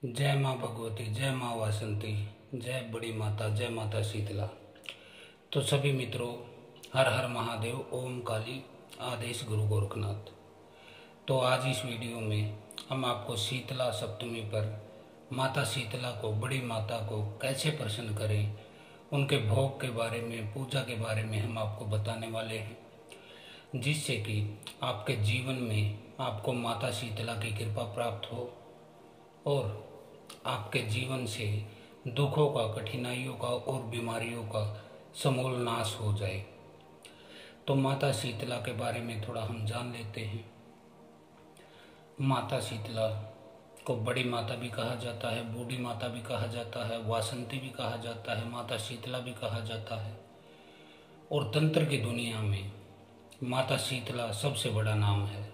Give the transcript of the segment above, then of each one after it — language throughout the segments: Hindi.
जय माँ भगवती, जय माँ वासंती, जय बड़ी माता, जय माता शीतला। तो सभी मित्रों, हर हर महादेव, ओम काली, आदेश गुरु गोरखनाथ। तो आज इस वीडियो में हम आपको शीतला सप्तमी पर माता शीतला को, बड़ी माता को कैसे प्रसन्न करें, उनके भोग के बारे में, पूजा के बारे में हम आपको बताने वाले हैं, जिससे कि आपके जीवन में आपको माता शीतला की कृपा प्राप्त हो और आपके जीवन से दुखों का, कठिनाइयों का और बीमारियों का समूल नाश हो जाए। तो माता शीतला के बारे में थोड़ा हम जान लेते हैं। माता शीतला को बड़ी माता भी कहा जाता है, बूढ़ी माता भी कहा जाता है, वासंती भी कहा जाता है, माता शीतला भी कहा जाता है। और तंत्र की दुनिया में माता शीतला सबसे बड़ा नाम है।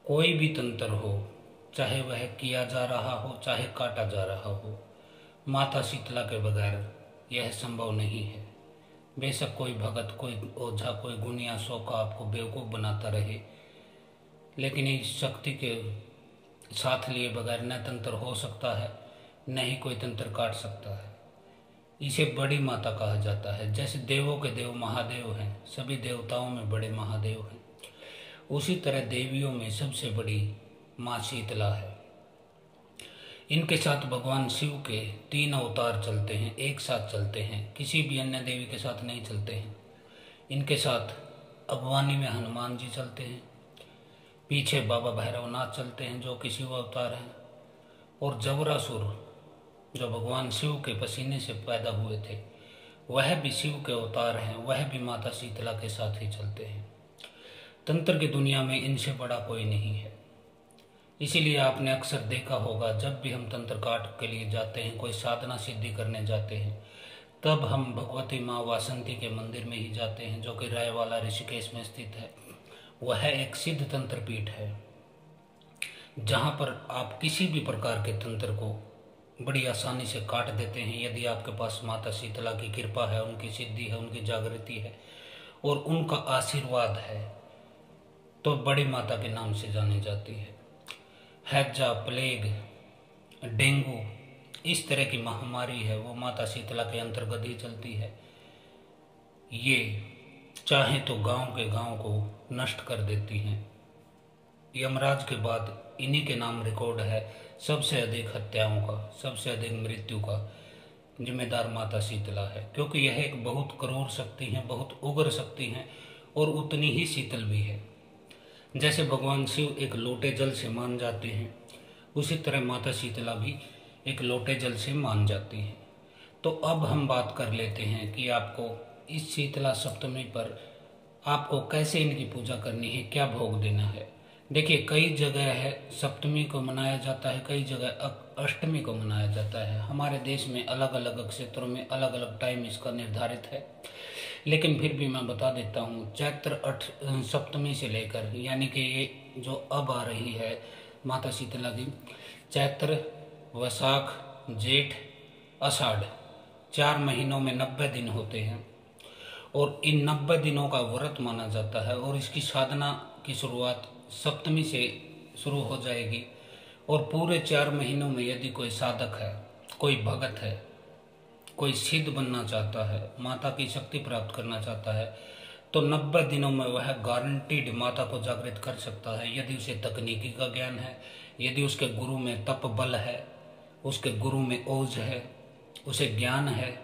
कोई भी तंत्र हो, चाहे वह किया जा रहा हो, चाहे काटा जा रहा हो, माता शीतला के बगैर यह संभव नहीं है। बेशक कोई भगत, कोई ओझा, कोई गुनिया सौ का आपको बेवकूफ़ बनाता रहे, लेकिन इस शक्ति के साथ लिए बगैर न तंत्र हो सकता है, न ही कोई तंत्र काट सकता है। इसे बड़ी माता कहा जाता है। जैसे देवों के देव महादेव हैं, सभी देवताओं में बड़े महादेव हैं, उसी तरह देवियों में सबसे बड़ी माँ शीतला है। इनके साथ भगवान शिव के 3 अवतार चलते हैं, एक साथ चलते हैं, किसी भी अन्य देवी के साथ नहीं चलते हैं। इनके साथ अगवानी में हनुमान जी चलते हैं, पीछे बाबा भैरवनाथ चलते हैं जो कि शिव अवतार हैं, और जबरासुर जो भगवान शिव के पसीने से पैदा हुए थे, वह भी शिव के अवतार हैं, वह भी माता शीतला के साथ ही चलते हैं। तंत्र की दुनिया में इनसे बड़ा कोई नहीं है। इसीलिए आपने अक्सर देखा होगा, जब भी हम तंत्र काट के लिए जाते हैं, कोई साधना सिद्धि करने जाते हैं, तब हम भगवती माँ वासंती के मंदिर में ही जाते हैं, जो कि रायवाला ऋषिकेश में स्थित है। वह एक सिद्ध तंत्र पीठ है, जहाँ पर आप किसी भी प्रकार के तंत्र को बड़ी आसानी से काट देते हैं, यदि आपके पास माता शीतला की कृपा है, उनकी सिद्धि है, उनकी जागृति है और उनका आशीर्वाद है, तो बड़ी माता के नाम से जानी जाती है। हैजा, प्लेग, डेंगू, इस तरह की महामारी है, वो माता शीतला के अंतर्गत ही चलती है। ये चाहे तो गांव के गांव को नष्ट कर देती हैं। यमराज के बाद इन्हीं के नाम रिकॉर्ड है सबसे अधिक हत्याओं का, सबसे अधिक मृत्यु का जिम्मेदार माता शीतला है, क्योंकि यह एक बहुत क्रूर शक्ति है, बहुत उग्र शक्ति है और उतनी ही शीतल भी है। जैसे भगवान शिव एक लोटे जल से मान जाते हैं, उसी तरह माता शीतला भी एक लोटे जल से मान जाती हैं। तो अब हम बात कर लेते हैं कि आपको इस शीतला सप्तमी पर आपको कैसे इनकी पूजा करनी है, क्या भोग देना है। देखिए, कई जगह है सप्तमी को मनाया जाता है, कई जगह अष्टमी को मनाया जाता है। हमारे देश में अलग अलग क्षेत्रों में अलग अलग टाइम इसका निर्धारित है, लेकिन फिर भी मैं बता देता हूँ। चैत्र सप्तमी से लेकर, यानी कि ये जो अब आ रही है माता शीतला की, चैत्र, वैशाख, जेठ, आषाढ़, 4 महीनों में 90 दिन होते हैं और इन 90 दिनों का व्रत माना जाता है। और इसकी साधना की शुरुआत सप्तमी से शुरू हो जाएगी और पूरे 4 महीनों में यदि कोई साधक है, कोई भगत है, कोई सिद्ध बनना चाहता है, माता की शक्ति प्राप्त करना चाहता है, तो 90 दिनों में वह गारंटीड माता को जागृत कर सकता है, यदि उसे तकनीकी का ज्ञान है, यदि उसके गुरु में तप बल है, उसके गुरु में ओज है, उसे ज्ञान है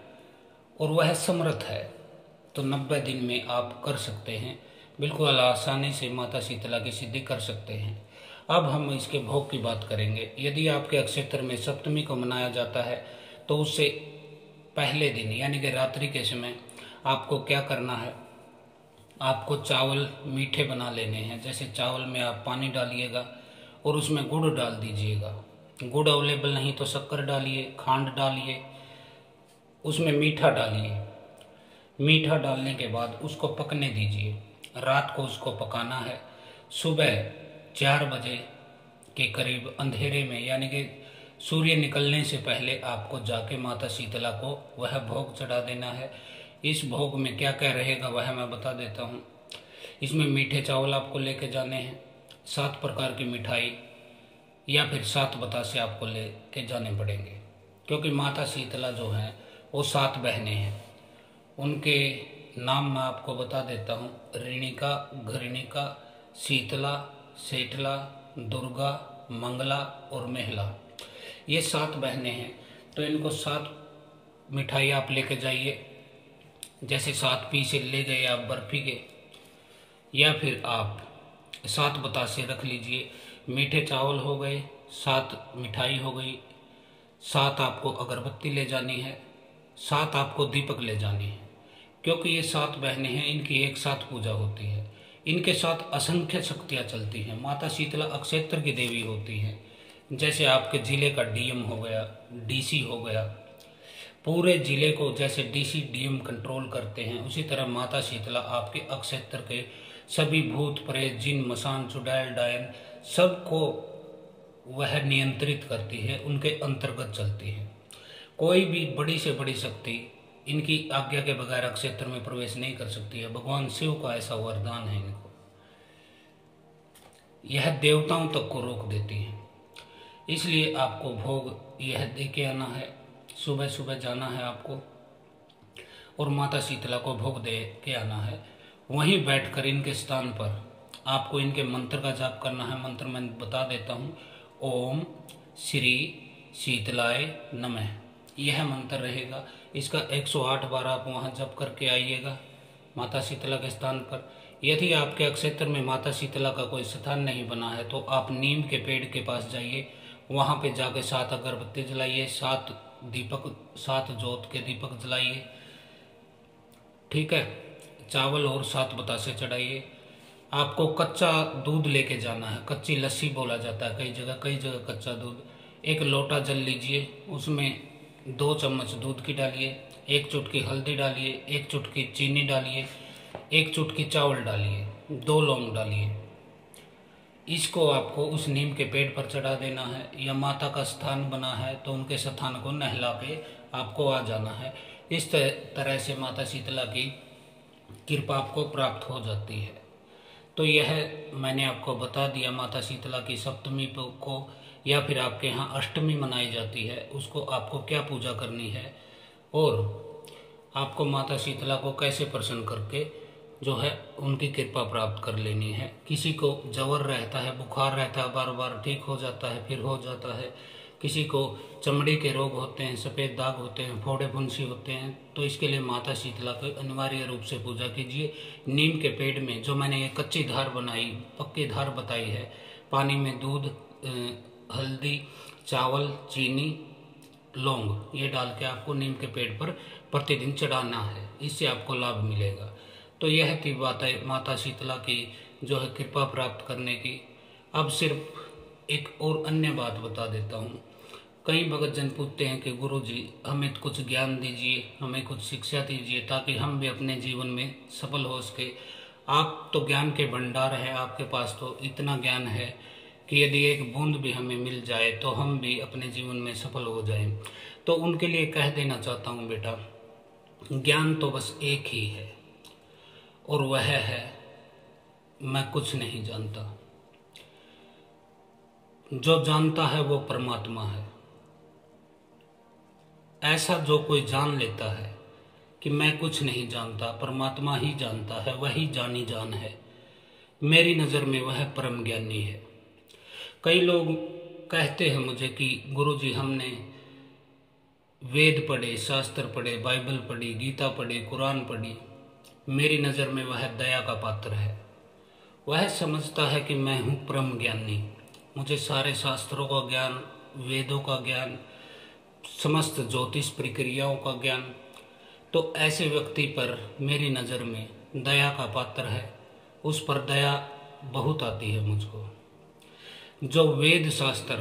और वह समर्थ है, तो 90 दिन में आप कर सकते हैं। बिल्कुल आसानी से माता शीतला की सिद्धि कर सकते हैं। अब हम इसके भोग की बात करेंगे। यदि आपके क्षेत्र में सप्तमी को मनाया जाता है, तो उससे पहले दिन यानी कि रात्रि के समय आपको क्या करना है, आपको चावल मीठे बना लेने हैं। जैसे चावल में आप पानी डालिएगा और उसमें गुड़ डाल दीजिएगा। गुड़ अवेलेबल नहीं तो शक्कर डालिए, खांड डालिए, उसमें मीठा डालिए। मीठा डालने के बाद उसको पकने दीजिए। रात को उसको पकाना है। सुबह 4 बजे के करीब अंधेरे में, यानी कि सूर्य निकलने से पहले आपको जाके माता शीतला को वह भोग चढ़ा देना है। इस भोग में क्या क्या रहेगा वह मैं बता देता हूँ। इसमें मीठे चावल आपको लेके जाने हैं, 7 प्रकार की मिठाई, या फिर 7 बतासे आपको ले के जाने पड़ेंगे, क्योंकि माता शीतला जो हैं वो 7 बहनें हैं। उनके नाम मैं आपको बता देता हूँ। ऋणिका, घृणिका, शीतला, सेठला, दुर्गा, मंगला और मेहला, ये 7 बहनें हैं। तो इनको 7 मिठाई आप लेके जाइए, जैसे 7 पीसे ले गए आप बर्फी के, या फिर आप 7 बतासे रख लीजिए। मीठे चावल हो गए, 7 मिठाई हो गई, 7 आपको अगरबत्ती ले जानी है, 7 आपको दीपक ले जानी है, क्योंकि ये 7 बहनें हैं, इनकी एक साथ पूजा होती है। इनके साथ असंख्य शक्तियाँ चलती हैं। माता शीतला अक्षेत्र की देवी होती हैं। जैसे आपके ज़िले का डीएम हो गया, डीसी हो गया, पूरे ज़िले को जैसे डीसी डीएम कंट्रोल करते हैं, उसी तरह माता शीतला आपके अक्षेत्र के सभी भूत प्रेत, जिन, मसान, चुड़ैल, डायन, सबको वह नियंत्रित करती है, उनके अंतर्गत चलती है। कोई भी बड़ी से बड़ी शक्ति इनकी आज्ञा के बगैर क्षेत्र में प्रवेश नहीं कर सकती है। भगवान शिव का ऐसा वरदान है इनको। यह देवताओं तक को रोक देती है। इसलिए आपको भोग यह दे के आना है। सुबह सुबह जाना है आपको और माता शीतला को भोग दे के आना है। वहीं बैठकर इनके स्थान पर आपको इनके मंत्र का जाप करना है। मंत्र मैं बता देता हूँ। ओम श्री शीतलाय नमः, यह मंत्र रहेगा। इसका 108 बार आप वहाँ जप करके आइएगा माता शीतला के स्थान पर। यदि आपके क्षेत्र में माता शीतला का कोई स्थान नहीं बना है तो आप नीम के पेड़ के पास जाइए, वहाँ पे जाके 7 अगरबत्ती जलाइए, 7 दीपक, 7 जोत के दीपक जलाइए, ठीक है। चावल और 7 बतासे चढ़ाइए। आपको कच्चा दूध लेके जाना है, कच्ची लस्सी बोला जाता है कई जगह कच्चा दूध। एक लोटा जल लीजिए, उसमें 2 चम्मच दूध की डालिए, 1 चुटकी हल्दी डालिए, 1 चुटकी चीनी डालिए, 1 चुटकी चावल डालिए, 2 लौंग डालिए। इसको आपको उस नीम के पेड़ पर चढ़ा देना है। या माता का स्थान बना है तो उनके स्थान को नहला के आपको आ जाना है। इस तरह से माता शीतला की कृपा आपको प्राप्त हो जाती है। तो यह मैंने आपको बता दिया। माता शीतला की सप्तमी को या फिर आपके यहाँ अष्टमी मनाई जाती है, उसको आपको क्या पूजा करनी है और आपको माता शीतला को कैसे प्रसन्न करके जो है उनकी कृपा प्राप्त कर लेनी है। किसी को जवर रहता है, बुखार रहता है, बार बार ठीक हो जाता है, फिर हो जाता है। किसी को चमड़ी के रोग होते हैं, सफ़ेद दाग होते हैं, फोड़े फुंसी होते हैं, तो इसके लिए माता शीतला को अनिवार्य रूप से पूजा कीजिए। नीम के पेड़ में जो मैंने ये कच्ची धार बनाई, पक्की धार बताई है, पानी में दूध, हल्दी, चावल, चीनी, लौंग ये डाल के आपको नीम के पेड़ पर प्रतिदिन चढ़ाना है। इससे आपको लाभ मिलेगा। तो यह थी बात है माता शीतला की जो है कृपा प्राप्त करने की। अब सिर्फ एक और अन्य बात बता देता हूँ। कई भगत जन पूछते हैं कि गुरुजी हमें कुछ ज्ञान दीजिए, हमें कुछ शिक्षा दीजिए ताकि हम भी अपने जीवन में सफल हो सके। आप तो ज्ञान के भंडार हैं, आपके पास तो इतना ज्ञान है कि यदि एक बूंद भी हमें मिल जाए तो हम भी अपने जीवन में सफल हो जाएं। तो उनके लिए कह देना चाहता हूँ, बेटा ज्ञान तो बस एक ही है और वह है मैं कुछ नहीं जानता। जो जानता है वो परमात्मा है। ऐसा जो कोई जान लेता है कि मैं कुछ नहीं जानता, परमात्मा ही जानता है, वही जानी जान है, मेरी नज़र में वह परम ज्ञानी है। कई लोग कहते हैं मुझे कि गुरुजी हमने वेद पढ़े, शास्त्र पढ़े, बाइबल पढ़ी, गीता पढ़ी, कुरान पढ़ी, मेरी नज़र में वह दया का पात्र है। वह समझता है कि मैं हूँ परम ज्ञानी, मुझे सारे शास्त्रों का ज्ञान, वेदों का ज्ञान, समस्त ज्योतिष प्रक्रियाओं का ज्ञान। तो ऐसे व्यक्ति पर मेरी नज़र में दया का पात्र है, उस पर दया बहुत आती है मुझको। जो वेद शास्त्र,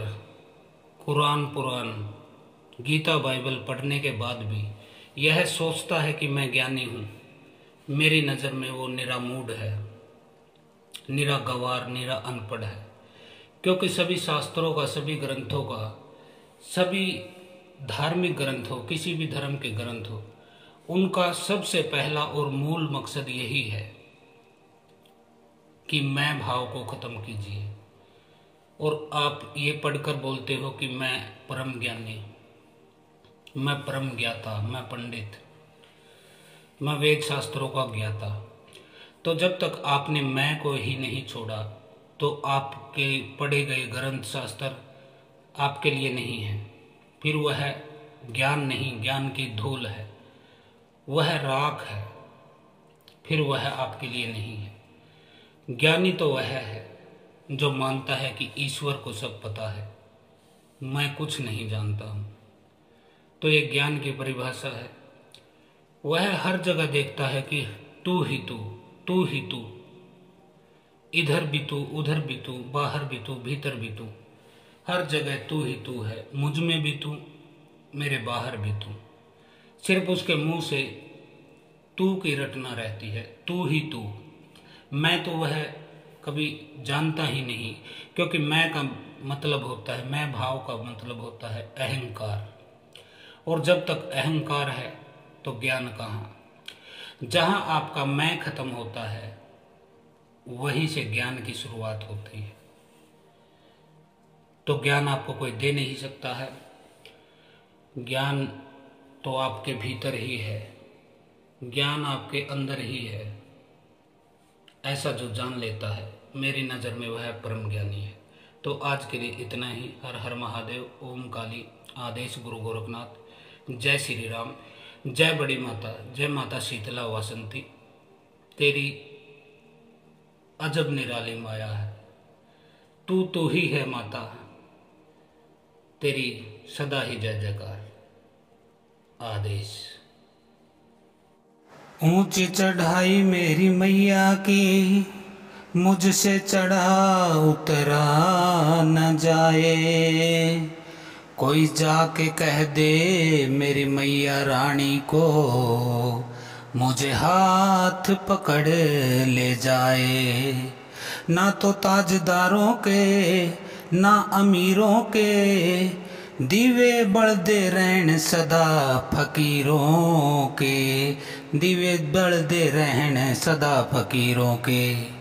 कुरान पुराण, गीता बाइबल पढ़ने के बाद भी यह सोचता है कि मैं ज्ञानी हूँ, मेरी नज़र में वो निरा मूढ़ है, निरा गवार, निरा अनपढ़ है। क्योंकि सभी शास्त्रों का, सभी ग्रंथों का, सभी धार्मिक ग्रंथ हो, किसी भी धर्म के ग्रंथ हो, उनका सबसे पहला और मूल मकसद यही है कि मैं भाव को खत्म कीजिए। और आप ये पढ़कर बोलते हो कि मैं परम ज्ञानी, मैं परम ज्ञाता, मैं पंडित, मैं वेद शास्त्रों का ज्ञाता। तो जब तक आपने मैं को ही नहीं छोड़ा तो आपके पढ़े गए ग्रंथ शास्त्र आपके लिए नहीं है। फिर वह ज्ञान नहीं, ज्ञान की धूल है, वह राख है, फिर वह आपके लिए नहीं है। ज्ञानी तो वह है जो मानता है कि ईश्वर को सब पता है, मैं कुछ नहीं जानता हूँ। तो ये ज्ञान की परिभाषा है। वह हर जगह देखता है कि तू ही तू, तू ही तू, इधर भी तू, उधर भी तू, बाहर भी तू, भीतर भी तू, हर जगह तू ही तू है। मुझ में भी तू, मेरे बाहर भी तू। सिर्फ उसके मुंह से तू की रटना रहती है, तू ही तू। मैं तो वह कभी जानता ही नहीं, क्योंकि मैं का मतलब होता है, मैं भाव का मतलब होता है अहंकार। और जब तक अहंकार है तो ज्ञान कहाँ? जहाँ आपका मैं खत्म होता है वहीं से ज्ञान की शुरुआत होती है। तो ज्ञान आपको कोई दे नहीं सकता है। ज्ञान तो आपके भीतर ही है, ज्ञान आपके अंदर ही है। ऐसा जो जान लेता है, मेरी नज़र में वह परम ज्ञानी है। तो आज के लिए इतना ही। हर हर महादेव, ओम काली, आदेश गुरु गोरखनाथ, जय श्री राम, जय बड़ी माता, जय माता शीतला वासंती। तेरी अजब निराली माया है, तू ही है माता, तेरी सदा ही जय जयकार। आदेश। ऊंची चढ़ाई मेरी मैया की, मुझसे चढ़ा उतरा न जाए। कोई जाके कह दे मेरी मैया रानी को, मुझे हाथ पकड़ ले जाए। ना तो ताजदारों के, ना अमीरों के, दीवे बढ़ते रहन सदा फकीरों के, दीवे बढ़ते रहन सदा फकीरों के।